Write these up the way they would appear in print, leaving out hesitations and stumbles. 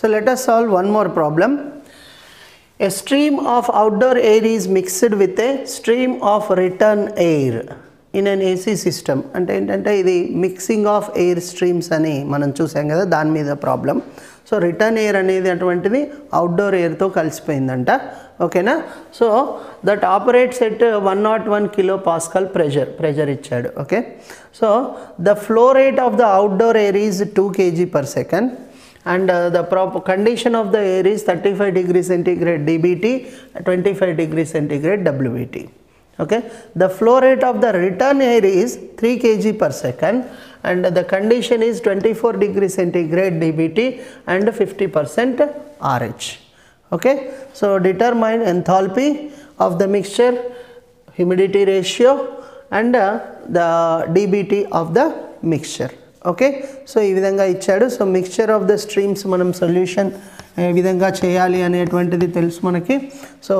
So let us solve one more problem. A stream of outdoor air is mixed with a stream of return air in an AC system. అంటే ఏంటంటే ఇది mixing of air streams అని మనం చూసాం కదా, దాని మీద problem. So return air అనేది అటువంటిది అవుట్డోర్ ఎయిర్తో కలిసిపోయిందంట. ఓకేనా. So that operates at 101 kPa pressure ఇచ్చాడు. Okay. So the flow rate of the outdoor air is 2 kg/s and the condition of the air is 35 degrees centigrade dBT, 25 degrees centigrade WBT. Okay. The flow rate of the return air is 3 kg/s and the condition is 24 degrees centigrade dBT and 50% RH. Okay. So determine enthalpy of the mixture, humidity ratio and the dBT of the mixture. Okay. So ఈ విధంగా ఇచ్చాడు. So mixture of the streams మనం solution ఏ విధంగా చేయాలి అనేటువంటిది తెలుసు మనకి. So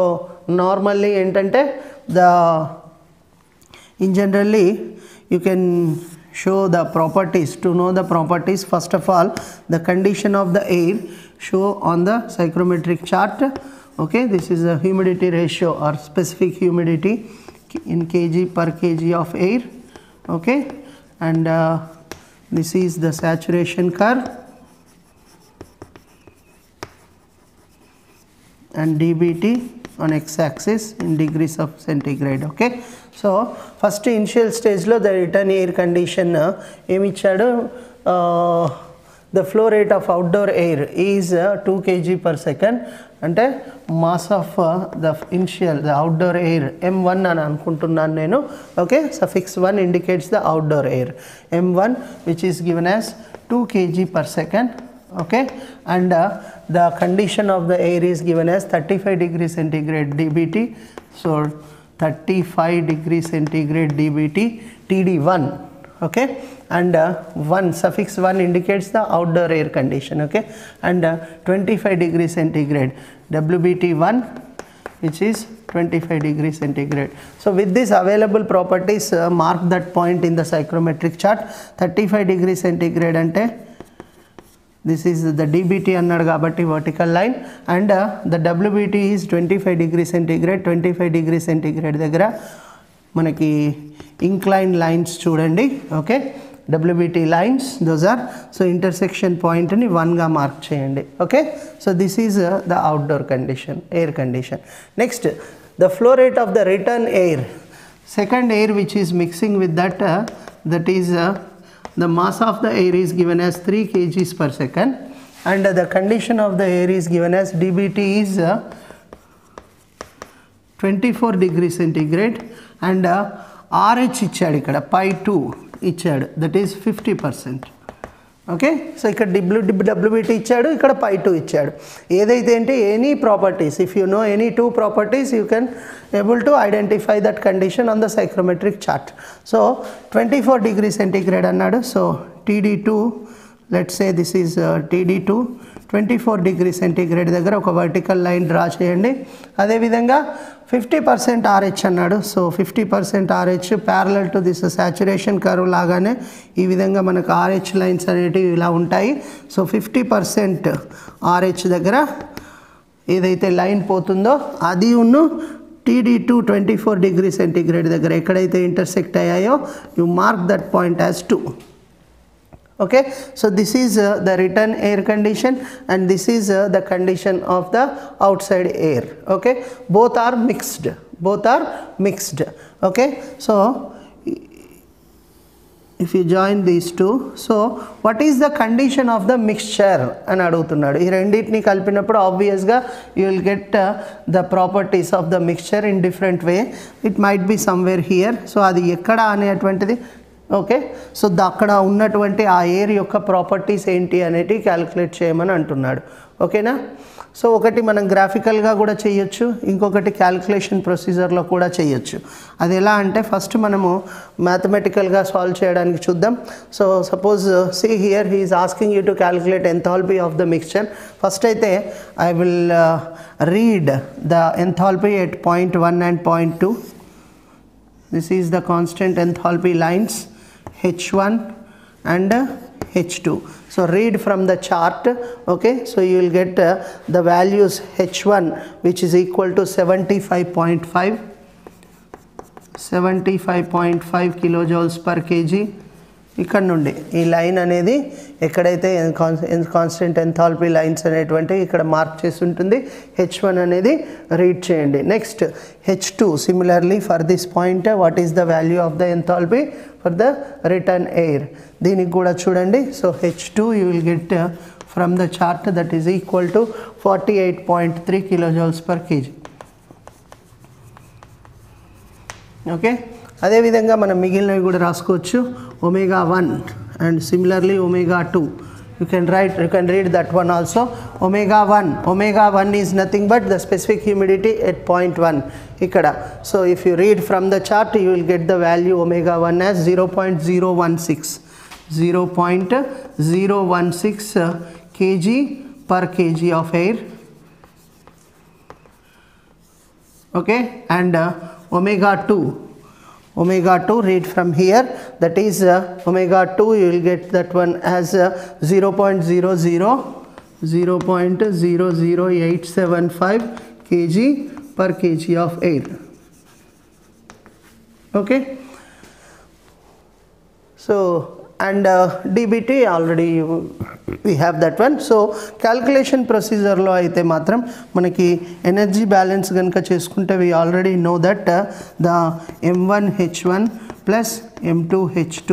normally ఏంటంటే in generally you can show the properties. To know the properties, first of all the condition of the air show on the psychrometric chart. Okay, this is the humidity ratio or specific humidity in kg/kg of air. Okay, and this is the saturation curve and dBT on x-axis in degrees of centigrade. Okay. So first initial stage lo the return air condition em ichadu, the flow rate of outdoor air is 2 kg/s అంటే mass of the initial the outdoor air m1 అని అనుకుంటున్నాను నేను. Okay. suffix 1 indicates the outdoor air m1 which is given as 2 kg/s. okay, and the condition of the air is given as 35 degrees centigrade dBT. So 35 degrees centigrade dBT TD1. okay, and 1 suffix 1 indicates the outdoor air condition. okay, and 25 degrees centigrade WBT1 which is 25 degrees centigrade. So with this available properties mark that point in the psychrometric chart. 35 degrees centigrade ante this is the dBT annadu kabatti vertical line, and the WBT is 25 degrees centigrade. 25 degrees centigrade దగ్గర మనకి inclined lines చూడండి. Okay, WBT lines, those are, so intersection point ni 1 ga mark cheyandi. okay, so this is the outdoor condition, air condition. Next, the flow rate of the return air, second air which is mixing with that, that is the mass of the air is given as 3 kg/s and the condition of the air is given as dBT is 24 degrees centigrade and RH ఇచ్చాడు, ఇక్కడ pi2 ఇచ్చాడు, that is 50%. Okay. So ఇక్కడ WBT ఇచ్చాడు, ఇక్కడ pi2 ఇచ్చాడు. ఏదైతే ఏంటి any properties, if you know any 2 properties you can able to identify that condition on the psychrometric chart. So 24 degrees centigrade అన్నాడు. So TD2, let's say this is TD2, 24 degrees centigrade దగ్గర ఒక vertical line draw చేయండి. అదేవిధంగా 50% RH అన్నాడు. So 50% RH parallel to this saturation curve లాగానే ఈ విధంగా మనకు RH లైన్స్ అనేటివి ఇలా ఉంటాయి. సో 50% RH దగ్గర ఏదైతే లైన్ పోతుందో అది ఉన్ను TD2 24 degrees centigrade దగ్గర ఎక్కడైతే ఇంటర్సెక్ట్ అయ్యాయో you mark that point as 2. okay, so this is the return air condition and this is the condition of the outside air. okay, both are mixed. okay, so if you join these two, so what is the condition of the mixture అని అడుగుతున్నాడు. ఈ రెండింటిని కలిపినప్పుడు obvious గా you will get the properties of the mixture in different way. it might be somewhere here. so అది ఎక్కడ అనేటువంటిది okay. So అక్కడ ఉన్నటువంటి ఆ ఎయిర్ యొక్క ప్రాపర్టీస్ ఏంటి అనేది క్యాలిక్యులేట్ చేయమని అంటున్నాడు. ఓకేనా. సో ఒకటి మనం గ్రాఫికల్గా కూడా చేయొచ్చు, ఇంకొకటి క్యాలిక్యులేషన్ ప్రొసీజర్లో కూడా చేయొచ్చు. అది ఎలా అంటే ఫస్ట్ మనము మ్యాథమెటికల్గా సాల్వ్ చేయడానికి చూద్దాం. So suppose see here he is asking you to calculate enthalpy of the mixture. First అయితే I will read the enthalpy at point 1 and point 2. this is the constant enthalpy lines H1 and H2. So read from the chart, okay. So you will get the values H1 which is equal to 75.5 kilojoules per kg. ఇక్కడ నుండి ఈ line అనేది ఎక్కడైతే constant enthalpy lines అనేటువంటి ఇక్కడ mark చేసి ఉంటుంది, H1 అనేది రీడ్ చేయండి. Next H2 similarly for this point what is the value of the enthalpy for the return air, దీనికి కూడా చూడండి. So H2 you will get from the chart that is equal to 48.3 kilojoules per kg. Okay, అదేవిధంగా మనం మిగిలినవి కూడా రాసుకోవచ్చు. omega 1 and similarly omega 2 you can read that one also. omega 1 is nothing but the specific humidity at 0.1 ikkada. So if you read from the chart you will get the value omega 1 as 0.016 kg per kg of air, okay. And omega 2 read from here, that is omega 2 you will get that one as 0.00875 kg per kg of air, okay. So and dBT already we have that one. So calculation procedure లో అయితే మాత్రం మనకి energy balance కనుక చేసుకుంటే we already know that the M1H1 plus M2H2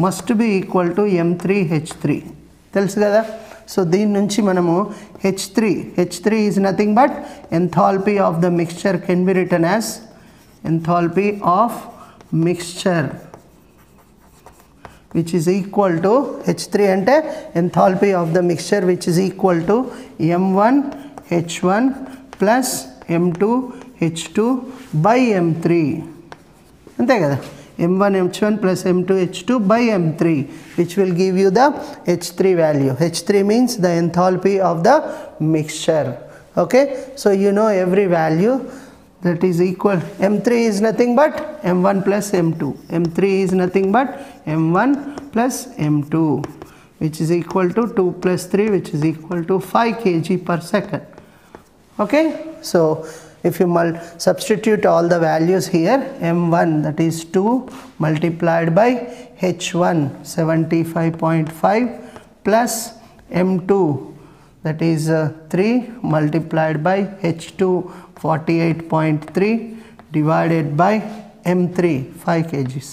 must be equal to M3H3 తెలుసు కదా. So దీని నుంచి మనము H3 is nothing but enthalpy of the mixture can be written as enthalpy of mixture which is equal to H3 ante enthalpy of the mixture which is equal to M1H1 plus M2H2 by M3 ante kada. M1H1 plus M2H2 by M3 which will give you the H3 value. H3 means the enthalpy of the mixture, okay. So you know every value that is equal. M3 is nothing but M1 plus M2. M3 is nothing but M1 plus M2 which is equal to 2 plus 3 which is equal to 5 kg per second, okay. So if you substitute all the values here, M1 that is 2 multiplied by H1 75.5 plus M2 that is 3 multiplied by H2 48.3 divided by M3 5 kgs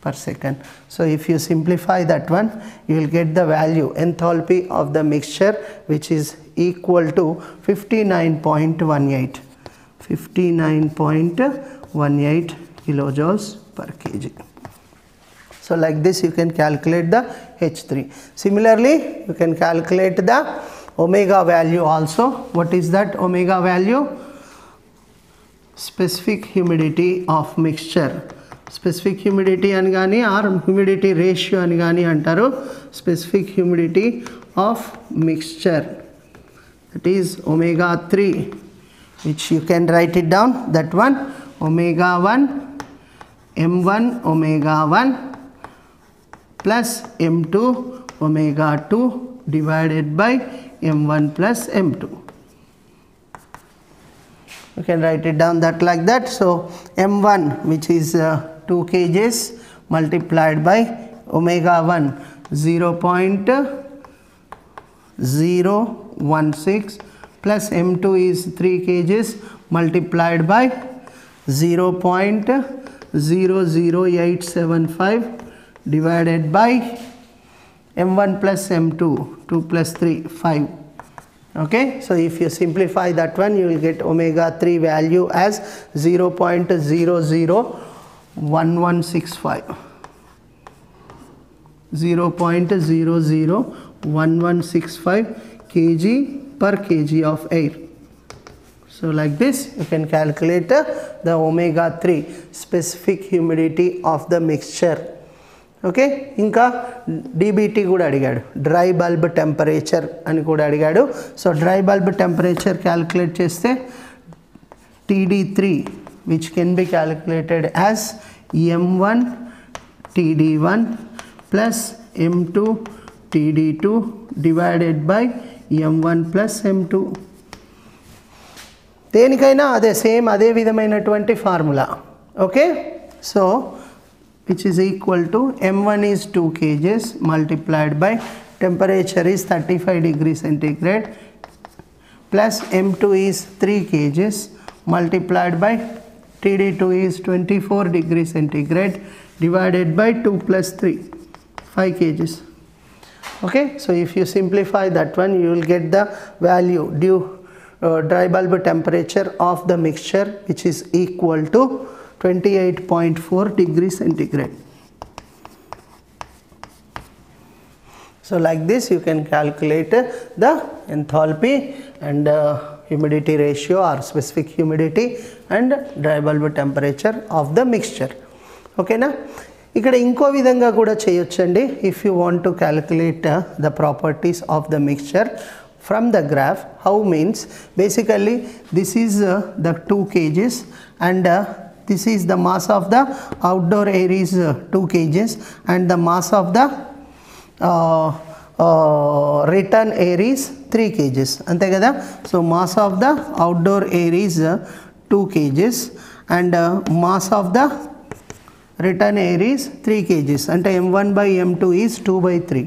per second. So if you simplify that one you will get the value enthalpy of the mixture which is equal to 59.18 kilojoules per kg. So like this you can calculate the H3. Similarly you can calculate the omega value also. What is that omega value? Specific humidity of mixture. Specific humidity అని కానీ or humidity ratio అని కానీ అంటారు. Specific humidity of mixture, that is omega 3 which you can write it down, that one omega 1 M1 omega 1 plus M2 omega 2 divided by M1 plus M2. You can write it down that like that. So M1 which is 2 kgs multiplied by omega 1 0.016 plus M2 is 3 kgs multiplied by 0.00875 divided by M1 plus M2 2 plus 3 5, okay. So if you simplify that one you will get omega 3 value as 0.001165 kg per kg of air. So like this you can calculate the omega 3 specific humidity of the mixture, okay. ఇంకా dBT కూడా అడిగాడు, dry bulb temperature అని కూడా అడిగాడు. So dry bulb temperature calculate చేస్తే TD3 which can be calculated as M1 TD1 plus M2 TD2 divided by M1 plus M2. దేనికైనా అదే same అదే విధమైనటువంటి formula. Okay, so which is equal to M1 is 2 kgs multiplied by temperature is 35 degrees centigrade plus M2 is 3 kgs multiplied by TD2 is 24 degrees centigrade divided by 2 plus 3, 5 kgs. Okay, so if you simplify that one, you will get the value due dry bulb temperature of the mixture, which is equal to 28.4 degrees centigrade. So like this you can calculate the enthalpy and humidity ratio or specific humidity and dry bulb temperature of the mixture. Okay na? ఇక్కడ ఇంకో విధంగా కూడా చేయొచ్చండి. If you want to calculate the properties of the mixture from the graph, how means basically this is the 2 kgs and this is the mass of the outdoor air is 2 kgs and the mass of the return air is 3 kgs. Ante kada? So mass of the outdoor air is 2 kgs and mass of the return air is 3 kgs. Ante M1 by M2 is 2 by 3.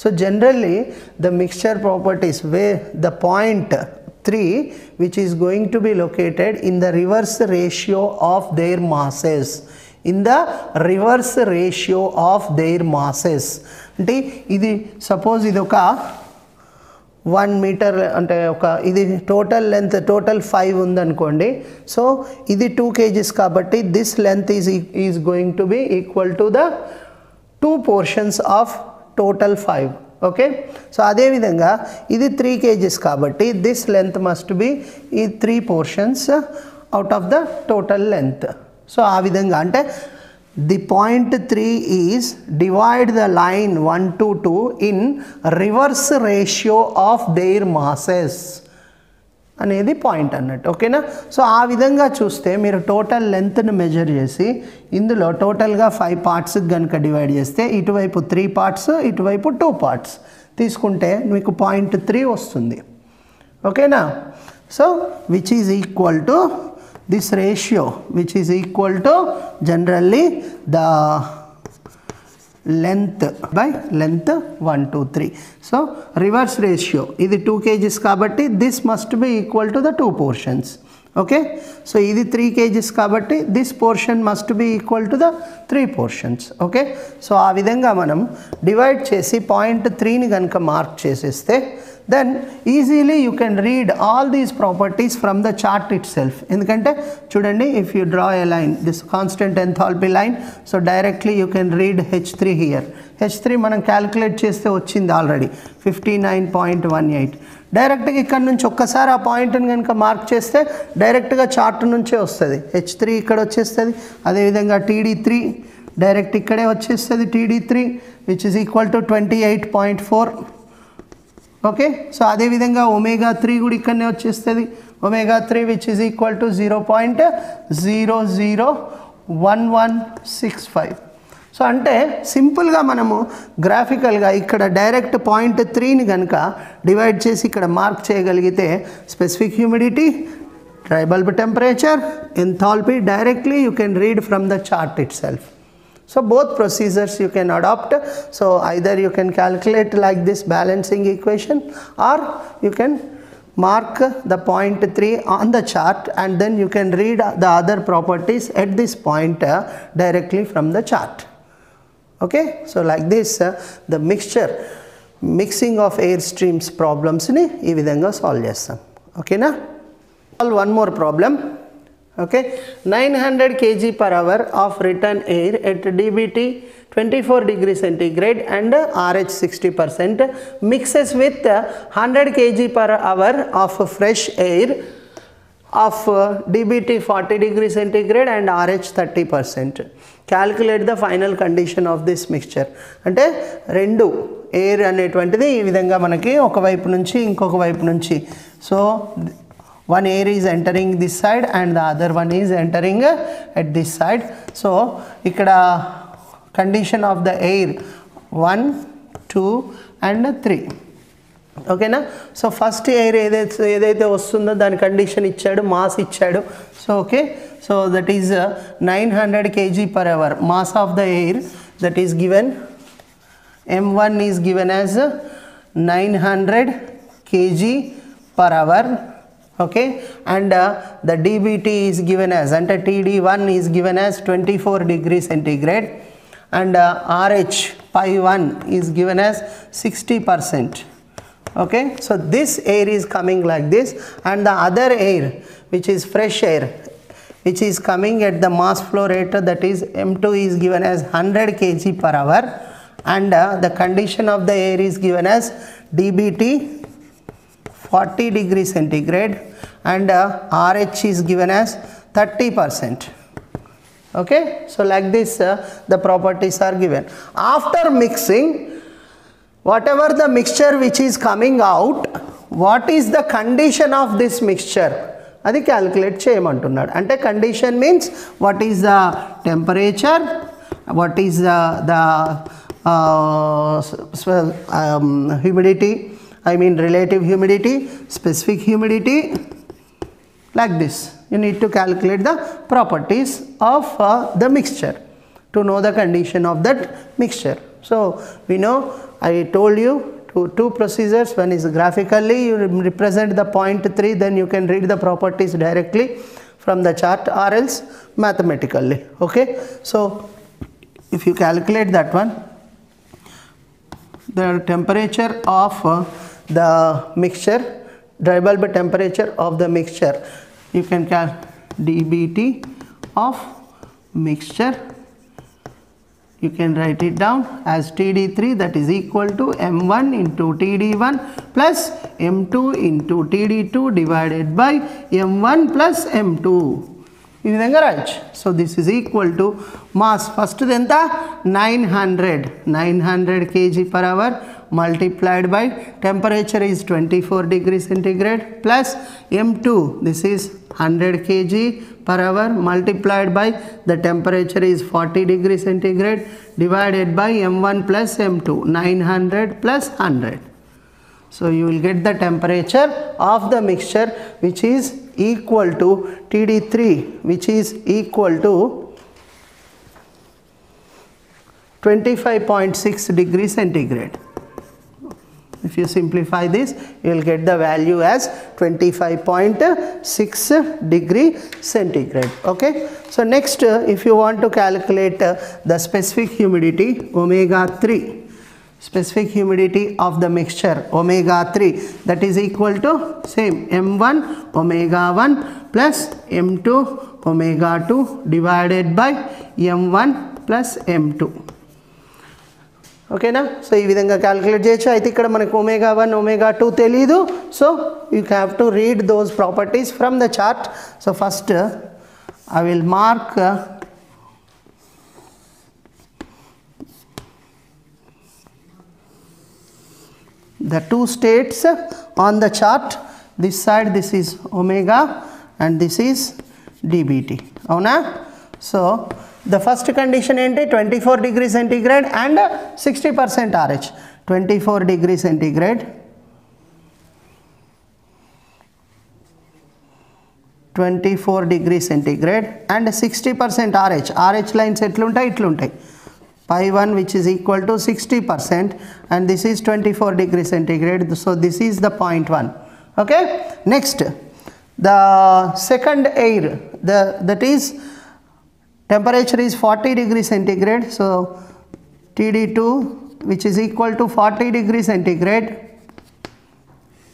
So generally the mixture properties where the point 3 which is going to be located in the reverse ratio of their masses, in the reverse ratio of their masses. అంటే ఇది suppose ఇది ఒక 1 metre అంటే ఒక ఇది total length total 5 ఉందనుకోండి. So ఇది 2 kgs కాబట్టి this length is going to be equal to the 2 portions of total 5. Okay, so అదేవిధంగా ఇది 3 kgs కాబట్టి దిస్ లెంత్ మస్ట్ బి ఈ 3 portions out of the total length. So ఆ విధంగా అంటే the point 3 is divide the line 1 to 2 in reverse ratio of their masses అనేది point అన్నట్టు. ఓకేనా? సో ఆ విధంగా చూస్తే మీరు టోటల్ లెంత్ను మెజర్ చేసి ఇందులో టోటల్గా 5 parts కనుక డివైడ్ చేస్తే ఇటువైపు 3 parts ఇటువైపు 2 parts తీసుకుంటే మీకు పాయింట్ 3 వస్తుంది. ఓకేనా? So which is equal to this ratio, which is equal to generally the length by length 1 to 3. So reverse ratio ఇది 2 kgs కాబట్టి this must be equal to the 2 portions. Okay, so ఇది 3 kgs కాబట్టి this portion must be equal to the 3 portions. Okay, so ఆ విధంగా మనం divide చేసి point 3ని కనుక mark చేసేస్తే then easily you can read all these properties from the chart itself. ఎందుకంటే చూడండి, if you draw a line, this constant enthalpy line, so directly you can read H3 here. H3 మనం calculate చేస్తే వచ్చింది already 59.18. డైరెక్ట్గా ఇక్కడ నుంచి ఒక్కసారి ఆ పాయింట్ని కనుక మార్క్ చేస్తే డైరెక్ట్గా చార్ట్ నుంచే వస్తుంది. H3 ఇక్కడ వచ్చేస్తుంది. అదేవిధంగా TD3 డైరెక్ట్ ఇక్కడే వచ్చేస్తుంది. TD3 which is equal to 28.4. Okay, so అదేవిధంగా ఒమేగా3 కూడా ఇక్కడనే వచ్చేస్తుంది. Omega three which is equal to 0.001165. So అంటే సింపుల్గా మనము గ్రాఫికల్గా ఇక్కడ డైరెక్ట్ పాయింట్ 3ని కనుక డివైడ్ చేసి ఇక్కడ మార్క్ చేయగలిగితే specific humidity, dry bulb temperature, enthalpy directly you can read from the chart it self. So both procedures you can adopt. So either you can calculate like this balancing equation or you can mark the point 3 on the chart and then you can read the other properties at this point directly from the chart. Okay, so like this the mixing of air streams problems ni ee vidhanga solve chestam. Okay na? Solve one more problem. Okay, 900 kg per hour of return air at dBT 24 degrees centigrade and RH 60% mixes with 100 kg per hour of fresh air of dBT 40 degrees centigrade and RH 30%. Calculate the final condition of this mixture. అంటే రెండు air అనేటువంటిది ఈ విధంగా మనకి ఒక వైపు నుంచి ఇంకొక వైపు నుంచి, so one air is entering this side and the other one is entering at this side. So ikkada condition of the air 1, 2 and 3. ఓకేనా. సో ఫస్ట్ ఎయిర్ ఏదైతే వస్తుందో దాని కండిషన్ ఇచ్చాడు, మాస్ ఇచ్చాడు. So okay, so that is 900 kg/h mass of the air, that is given. m1 is given as 900 kg/h. okay, and the dBT is given as, ante TD1 is given as 24 degrees centigrade, and RH pi1 is given as 60%. okay, so this air is coming like this, and the other air which is fresh air which is coming at the mass flow rate, that is m2 is given as 100 kg/h, and the condition of the air is given as dBT 40 degrees centigrade, and RH is given as 30%. okay, so like this the properties are given. After mixing, whatever the mixture which is coming out, what is the condition of this mixture, అది calculate చేయమంటున్నాడు. అంటే condition means what is the temperature, what is the humidity, I mean relative humidity, specific humidity, like this. You need to calculate the properties of the mixture to know the condition of that mixture. So we know, I told you two procedures. One is graphically, you represent the point 3, then you can read the properties directly from the chart, or else mathematically. okay, so if you calculate that one, the temperature of the mixture, dry bulb temperature of the mixture, you can calculate dBT of mixture. You can write it down as TD3, that is equal to m1 into TD1 plus m2 into TD2 divided by m1 plus m2. ఈ విధంగా రాయొచ్చు. So this is equal to mass, first ఎంత 900 kg/h multiplied by temperature is 24 degrees centigrade plus m2, this is 100 kg/h multiplied by the temperature is 40 degrees centigrade divided by m1 plus m2, 900 plus 100. So you will get the temperature of the mixture which is equal to TD3, which is equal to 25.6 degrees centigrade. If you simplify this, you will get the value as 25.6 degree centigrade. okay, so next if you want to calculate the specific humidity, omega 3, specific humidity of the mixture omega 3, that is equal to same m1 omega 1 plus m2 omega 2 divided by m1 plus m2. ఓకేనా. So ఈ విధంగా calculate చేయొచ్చు. అయితే ఇక్కడ మనకు omega 1 omega 2 తెలీదు, so you have to read those properties from the chart. So first I will mark the two states on the chart. This side, this is omega and this is dBT. avuna. So the first condition enti 24 degree centigrade and 60% RH. 24 degree centigrade, 24 degree centigrade and 60% RH. RH lines etluntai itluntai, pi1 which is equal to 60% and this is 24 degree centigrade. So this is the point 1. okay, next the second air, that is temperature is 40 degree centigrade. So TD2 which is equal to 40 degree centigrade,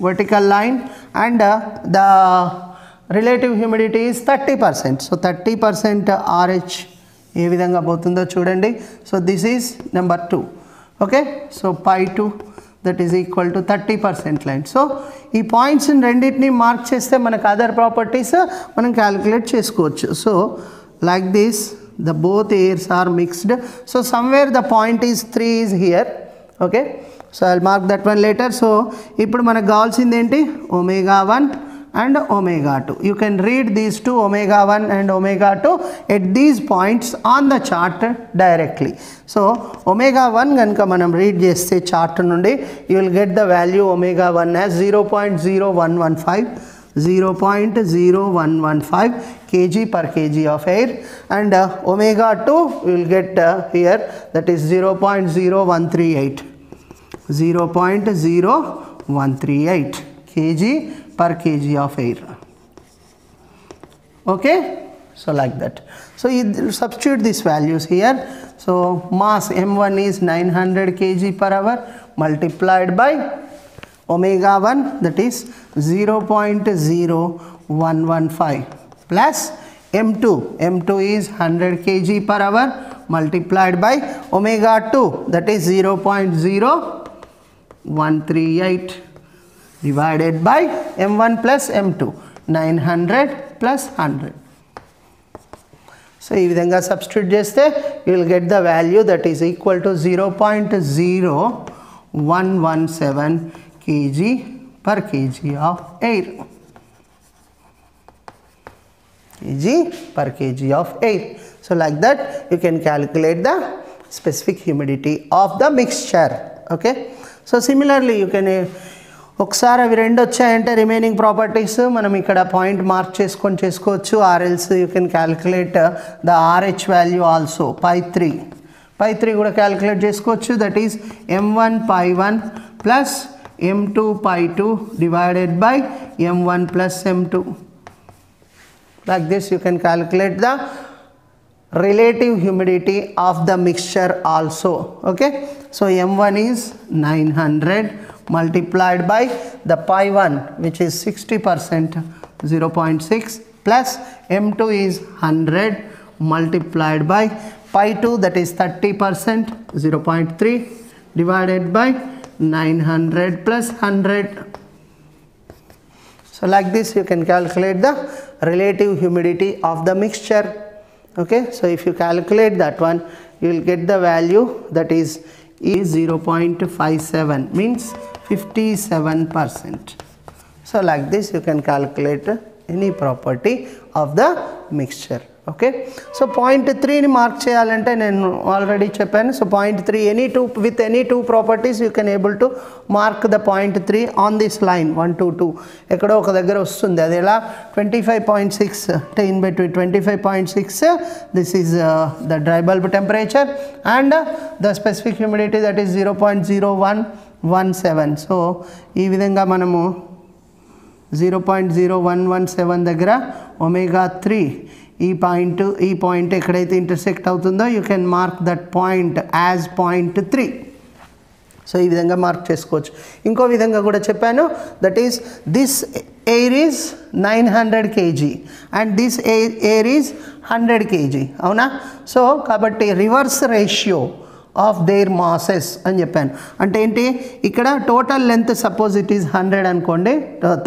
vertical line, and the relative humidity is 30%. So 30% RH ఏ విధంగా పోతుందో చూడండి. So this is number 2. Okay, so pi2 that is equal to 30% line. So ఈ points రెండింటిని mark చేస్తే మనకు other properties మనం calculate చేసుకోవచ్చు. So like this the both airs are mixed. So somewhere the point is 3 is here. okay, so I'll mark that one later. So ఇప్పుడు మనకు కావాల్సింది ఏంటి, omega 1 and omega 2. You can read these two, omega 1 and omega 2, at these points on the chart directly. So omega 1 ganaka manam read cheste chart nundi, you will get the value omega 1 as 0.0115 kg per kg of air, and omega 2 we will get here, that is 0.0138 kg per kg of air. Okay, so like that. So you substitute these values here. So mass m1 is 900 kg per hour multiplied by omega 1, that is 0.0115 plus m2 is 100 kg per hour multiplied by omega 2, that is 0.0138 divided by m1 plus m2, 900 plus 100. So ఈ విధంగా substitute చేస్తే you will get the value that is equal to 0.0117 kg per kg of air. Kg per kg of air. So like that you can calculate the specific humidity of the mixture. Okay. So similarly you can ఒకసారి అవి రెండు వచ్చాయంటే remaining properties మనం ఇక్కడ point mark చేసుకొని చేసుకోవచ్చు, or else you can calculate the RH value also. Pi three కూడా calculate చేసుకోవచ్చు, that is m1 π1 plus m2 π2 divided by m1 plus m2. Like this you can calculate the relative humidity of the mixture also. Okay, so m1 is 900 multiplied by the pi1 which is 60%, 0.6, plus m2 is 100 multiplied by pi2, that is 30%, 0.3, divided by 900 plus 100. So like this you can calculate the relative humidity of the mixture. Okay, so if you calculate that one, you will get the value that is 0.57, means 57%. So like this you can calculate any property of the mixture. Okay, so point 3 ni mark cheyalante nenu already cheppanu. So point 3, with any two properties you can able to mark the point 3 on this line 1 to 2 ekkado oka daggara vastundi, adi ela 25.6 in between 25.6 this is the dry bulb temperature and the specific humidity, that is 0.0117. so ee vidhanga manamu 0.0117 దగ్గర omega 3 ఈ point ఎక్కడైతే intersect అవుతుందో you can mark that point as point 3. So ఈ విధంగా mark చేసుకోవచ్చు. ఇంకో విధంగా కూడా చెప్పాను, that is this air is 900 kg and this air is 100 kg. అవునా? సో కాబట్టి reverse ratio of their masses అని చెప్పాను. అంటే ఏంటి, ఇక్కడ total length suppose it is 100 అనుకోండి,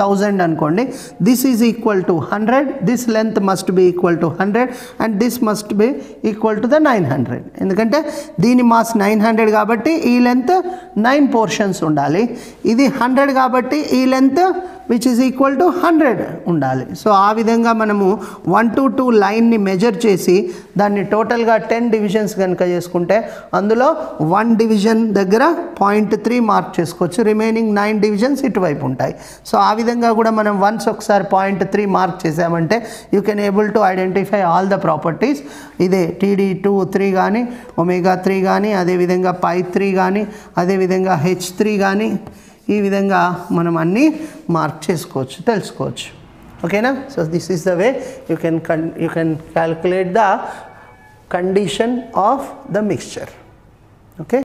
1000 అనుకోండి, this is equal to 100, this length must be equal to 100 and this must be equal to the 900. ఎందుకంటే దీని మాస్ 900 కాబట్టి ఈ లెంత్ 9 పోర్షన్స్ ఉండాలి, ఇది 100 కాబట్టి ఈ length which is equal to 100 ఉండాలి. సో ఆ విధంగా మనము 1 to 2 లైన్ని మెజర్ చేసి దాన్ని టోటల్గా 10 డివిజన్స్ కనుక చేసుకుంటే అందులో 1 డివిజన్ దగ్గర 0.3 మార్క్ చేసుకోవచ్చు, రిమైనింగ్ 9 డివిజన్స్ ఇటువైపు ఉంటాయి. సో ఆ విధంగా కూడా మనం వన్స్ ఒకసారి 0.3 మార్క్ చేసామంటే you can able to identify all the properties. ఇదే TD2 కానీ ఒమేగా 3 కానీ అదేవిధంగా π3 కానీ అదేవిధంగా H3 కానీ ఈ విధంగా మనం అన్నీ మార్క్ చేసుకోవచ్చు, తెలుసుకోవచ్చు. ఓకేనా? So this is the way you can calculate the condition of the mixture. Okay.